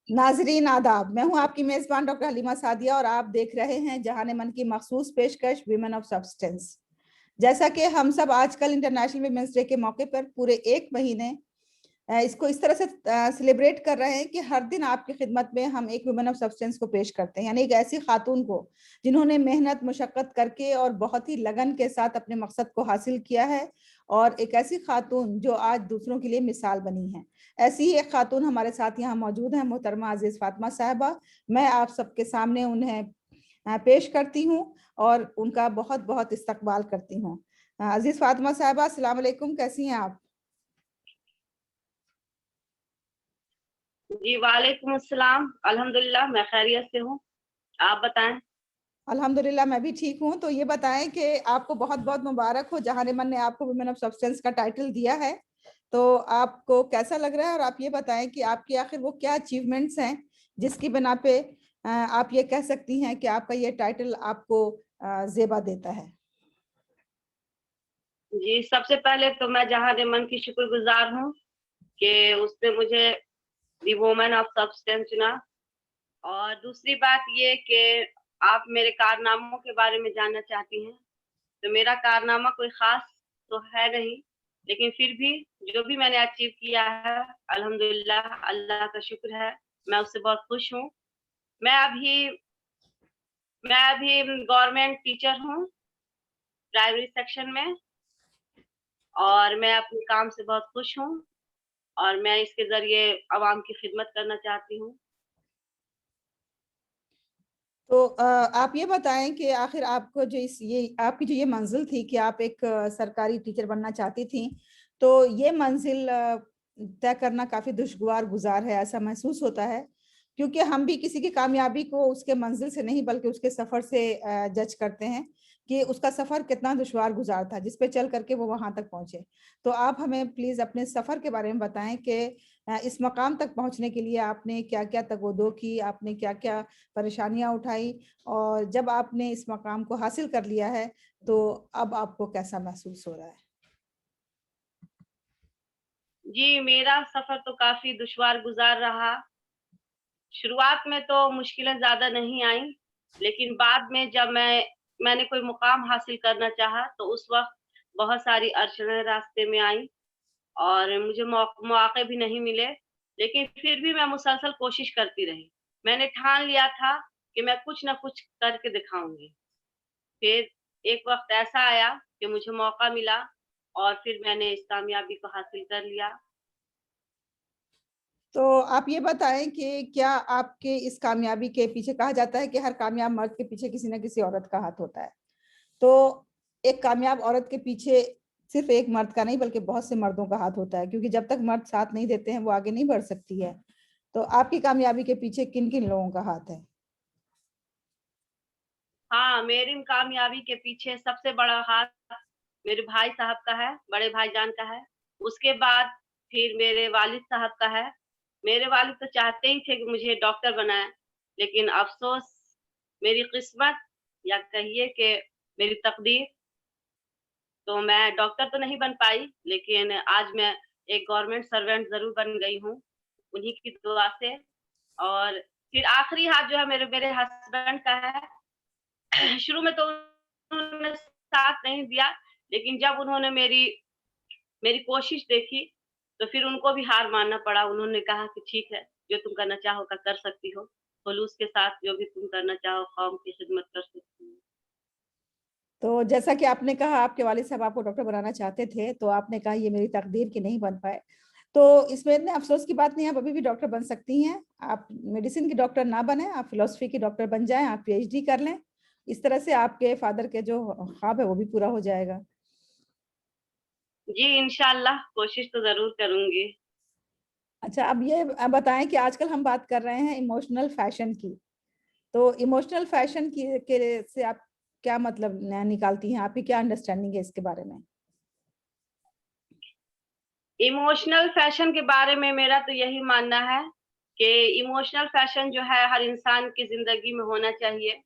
नाजरीन आदाब, मैं हूं आपकी मेजबान डॉक्टर हलीमा सादिया और आप देख रहे हैं जहान मन की मखसूस पेशकश विमेन ऑफ सब्सटेंस। जैसा कि हम सब आजकल इंटरनेशनल विमेंस डे के मौके पर पूरे एक महीने इसको इस तरह से सेलिब्रेट कर रहे हैं कि हर दिन आपकी खिदमत में हम एक वुमेन ऑफ सब्सटेंस को पेश करते हैं, यानी एक ऐसी खातून को जिन्होंने मेहनत मुशक्कत करके और बहुत ही लगन के साथ अपने मकसद को हासिल किया है, और एक ऐसी खातून जो आज दूसरों के लिए मिसाल बनी है। ऐसी ही एक खातून हमारे साथ यहाँ मौजूद है, मोहतरमा अजीज फातिमा साहिबा। मैं आप सबके सामने उन्हें पेश करती हूँ और उनका बहुत बहुत इस्तकबाल करती हूँ। अजीज फातिमा साहिबा, अस्सलाम वालेकुम, कैसी हैं आप? जी वालेकुम अस्सलाम, अल्हम्दुलिल्लाह मैं खैरियत से हूँ। आप बताएं। अल्हम्दुलिल्लाह मैं भी ठीक हूँ। तो ये बताएं कि आपको बहुत बहुत मुबारक हो, जहान मन ने आपको वुमेन ऑफ सब्सटेंस का टाइटल दिया है। तो आपको कैसा लग रहा है, और आप ये बताएं कि आपकी आखिर वो क्या अचीवमेंट्स हैं जिसकी बिना पे आप ये कह सकती हैं कि आपका ये टाइटल आपको जेबा देता है। जी सबसे पहले तो मैं जहां मन की शुक्रगुजार हूँ कि उसने मुझे दी वुमेन ऑफ सब्सटेंस चुना। और दूसरी बात ये कि आप मेरे कारनामों के बारे में जानना चाहती हैं, तो मेरा कारनामा कोई खास तो है नहीं, लेकिन फिर भी जो भी मैंने अचीव किया है अल्हम्दुलिल्लाह, अल्लाह का शुक्र है, मैं उससे बहुत खुश हूँ। मैं अभी मैं अभी गवर्नमेंट टीचर हूँ प्राइमरी सेक्शन में, और मैं अपने काम से बहुत खुश हूँ और मैं इसके ज़रिए आवाम की खिदमत करना चाहती हूँ। तो आप ये बताएं कि आखिर आपको जो ये आपकी जो ये मंजिल थी कि आप एक सरकारी टीचर बनना चाहती थी, तो ये मंजिल तय करना काफी दुश्वार गुजार है, ऐसा महसूस होता है। क्योंकि हम भी किसी की कामयाबी को उसके मंजिल से नहीं बल्कि उसके सफर से जज करते हैं कि उसका सफर कितना दुश्वार गुजार था जिस पे चल करके वो वहां तक पहुंचे। तो आप हमें प्लीज अपने सफर के बारे में बताएं कि इस मकाम तक पहुंचने के लिए आपने क्या क्या तगोदो की, आपने क्या क्या परेशानियां उठाई, और जब आपने इस मकाम को हासिल कर लिया है तो अब आपको कैसा महसूस हो रहा है? जी, मेरा सफ़र तो काफ़ी दुश्वार गुज़ार रहा। शुरुआत में तो मुश्किलें ज़्यादा नहीं आईं, लेकिन बाद में जब मैंने कोई मुकाम हासिल करना चाहा, तो उस वक़्त बहुत सारी अड़चनें रास्ते में आईं और मुझे मौके भी नहीं मिले, लेकिन फिर भी मैं मुसलसल कोशिश करती रही। मैंने ठान लिया था कि मैं कुछ न कुछ करके दिखाऊँगी। फिर एक वक़्त ऐसा आया कि मुझे मौका मिला और फिर मैंने इस कामयाबी को हासिल कर लिया। तो आप ये बताएं कि क्या आपके इस कामयाबी के पीछे, कहा जाता है कि हर कामयाब मर्द के पीछे किसी न किसी औरत का हाथ होता है, तो एक कामयाब औरत के पीछे सिर्फ एक मर्द का नहीं बल्कि बहुत से मर्दों का हाथ होता है, क्योंकि जब तक मर्द साथ नहीं देते हैं वो आगे नहीं बढ़ सकती है। तो आपकी कामयाबी के पीछे किन किन लोगों का हाथ है? हाँ, मेरी कामयाबी के पीछे सबसे बड़ा हाथ मेरे भाई साहब का है, बड़े भाईजान का है। उसके बाद फिर मेरे वालिद साहब का है। मेरे वालिद तो चाहते ही थे कि मुझे डॉक्टर बनाएँ, लेकिन अफ़सोस मेरी किस्मत या कहिए कि मेरी तकदीर, तो मैं डॉक्टर तो नहीं बन पाई, लेकिन आज मैं एक गवर्नमेंट सर्वेंट ज़रूर बन गई हूँ, उन्हीं की दुआ से। और फिर आखिरी हाथ जो है मेरे मेरे हस्बैंड का है। शुरू में तो उन्होंने साथ नहीं दिया, लेकिन जब उन्होंने मेरी मेरी कोशिश देखी, तो फिर उनको भी हार मानना पड़ा। उन्होंने कहा कि ठीक है, जो तुम करना चाहोगा कर सकती हो। खुलूस के साथ जो भी तुम करना चाहो, कौम की खिदमत कर सकती हो। तो जैसा कि आपने कहा आपके वालिद साहब आपको डॉक्टर बनाना चाहते थे, तो आपने कहा ये मेरी तकदीर की नहीं बन पाए। तो इसमें इतने अफसोस की बात नहीं, आप अभी भी डॉक्टर बन सकती हैं। आप मेडिसिन की डॉक्टर ना बने, आप फिलोसफी की डॉक्टर बन जाएं, आप पीएचडी कर लें। इस तरह से आपके फादर के जो ख्वाब है वो भी पूरा हो जाएगा। जी, इंशाअल्लाह कोशिश तो ज़रूर करूँगी। अच्छा, अब ये बताएं कि आजकल हम बात कर रहे हैं इमोशनल फैशन की। तो इमोशनल फैशन की के से आप क्या मतलब निकालती हैं, आपकी क्या अंडरस्टैंडिंग है इसके बारे में? इमोशनल फैशन के बारे में मेरा तो यही मानना है कि इमोशनल फैशन जो है हर इंसान की ज़िंदगी में होना चाहिए,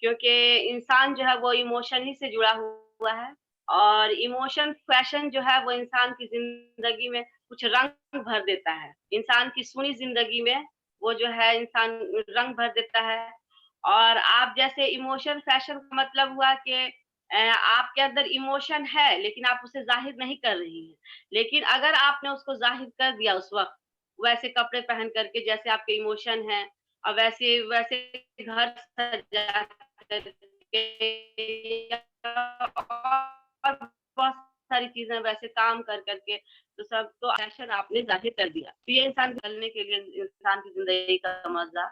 क्योंकि इंसान जो है वो इमोशन ही से जुड़ा हुआ है। और इमोशन फैशन जो है वो इंसान की ज़िंदगी में कुछ रंग भर देता है। इंसान की सुनी ज़िंदगी में वो जो है इंसान रंग भर देता है। और आप जैसे इमोशन फैशन का मतलब हुआ कि आपके अंदर इमोशन है लेकिन आप उसे ज़ाहिर नहीं कर रही हैं। लेकिन अगर आपने उसको ज़ाहिर कर दिया उस वक़्त, वैसे कपड़े पहन कर के जैसे आपके इमोशन हैं और वैसे वैसे घर सजा करके और बहुत सारी चीज़ें वैसे काम कर के तो सब तो फैशन आपने ज़ाहिर कर दिया। तो ये इंसान ढलने के लिए इंसान की ज़िंदगी का मज़ा।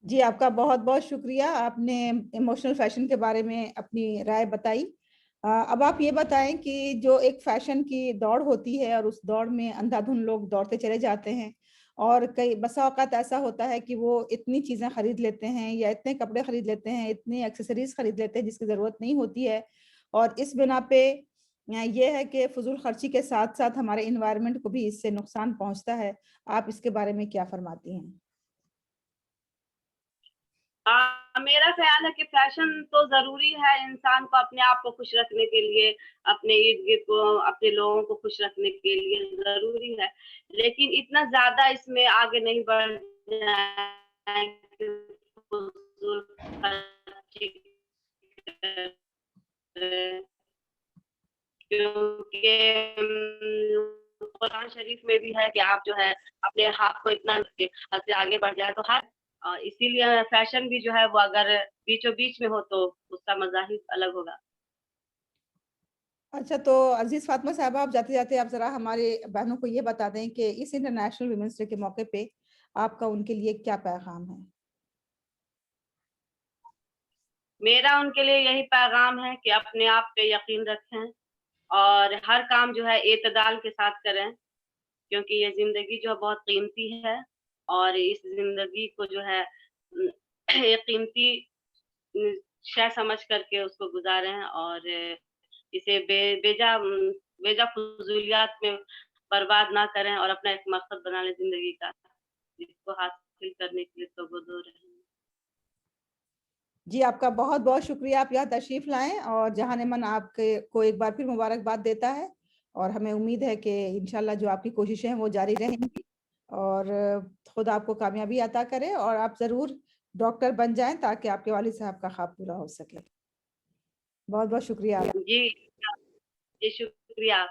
जी, आपका बहुत-बहुत शुक्रिया। आपने इमोशनल फैशन के बारे में अपनी राय बताई। अब आप ये बताएँ कि जो एक फैशन की दौड़ होती है और उस दौड़ में अंधाधुंध लोग दौड़ते चले जाते हैं और कई बसा औकात ऐसा होता है कि वो इतनी चीज़ें खरीद लेते हैं या इतने कपड़े खरीद लेते हैं, इतनी एक्सेसरीज़ खरीद लेते हैं जिसकी ज़रूरत नहीं होती है और इस बिना पे ये है कि फ़ुज़ूल खर्ची के साथ-साथ हमारे एनवायरनमेंट को भी इससे नुकसान पहुँचता है। आप इसके बारे में क्या फरमाती हैं? मेरा ख़्याल है कि फ़ैशन तो ज़रूरी है इंसान को अपने आप को खुश रखने के लिए, अपने इर्द-गिर्द को, अपने लोगों को खुश रखने के लिए ज़रूरी है। लेकिन इतना ज़्यादा इसमें आगे नहीं बढ़ जाए कि फ़ुज़ूल खर्ची करें। क्योंकि कुरान शरीफ में भी है कि आप जो है अपने हाथ को इतना हद से आगे बढ़ जाए तो हर इसीलिए फैशन भी जो है वो अगर बीचों-बीच में हो तो उसका मज़ा ही अलग होगा। अच्छा, तो अज़ीज़ फ़ातिमा साहिबा, आप जाते-जाते आप ज़रा हमारे बहनों को ये बता दें कि इस इंटरनेशनल वुमेन्स डे के मौके पे आपका उनके लिए क्या पैगाम है? मेरा उनके लिए यही पैगाम है कि अपने आप पे यकीन रखें और हर काम जो है एतदाल के साथ करें, क्योंकि ये ज़िंदगी जो है बहुत कीमती है और इस ज़िंदगी को जो है एक कीमती उम, शय समझ कर के उसको गुज़ारें और इसे बेजा फ़ुज़ूलियात में बर्बाद ना करें और अपना एक मकसद बना लें ज़िंदगी का, जिसको हासिल करने के लिए तो वो दो रहें। जी, आपका बहुत-बहुत शुक्रिया, आप यहाँ तशरीफ़ लाएँ और जहान-ए-मन आपके को एक बार फिर मुबारकबाद देता है और हमें उम्मीद है कि इंशाअल्लाह जो आपकी कोशिशें हैं वो जारी रहेंगी और खुदा आपको कामयाबी अता करे और आप ज़रूर डॉक्टर बन जाएँ ताकि आपके वालिद साहब का ख्वाब पूरा हो सके। बहुत-बहुत शुक्रिया। जी, जी शुक्रिया।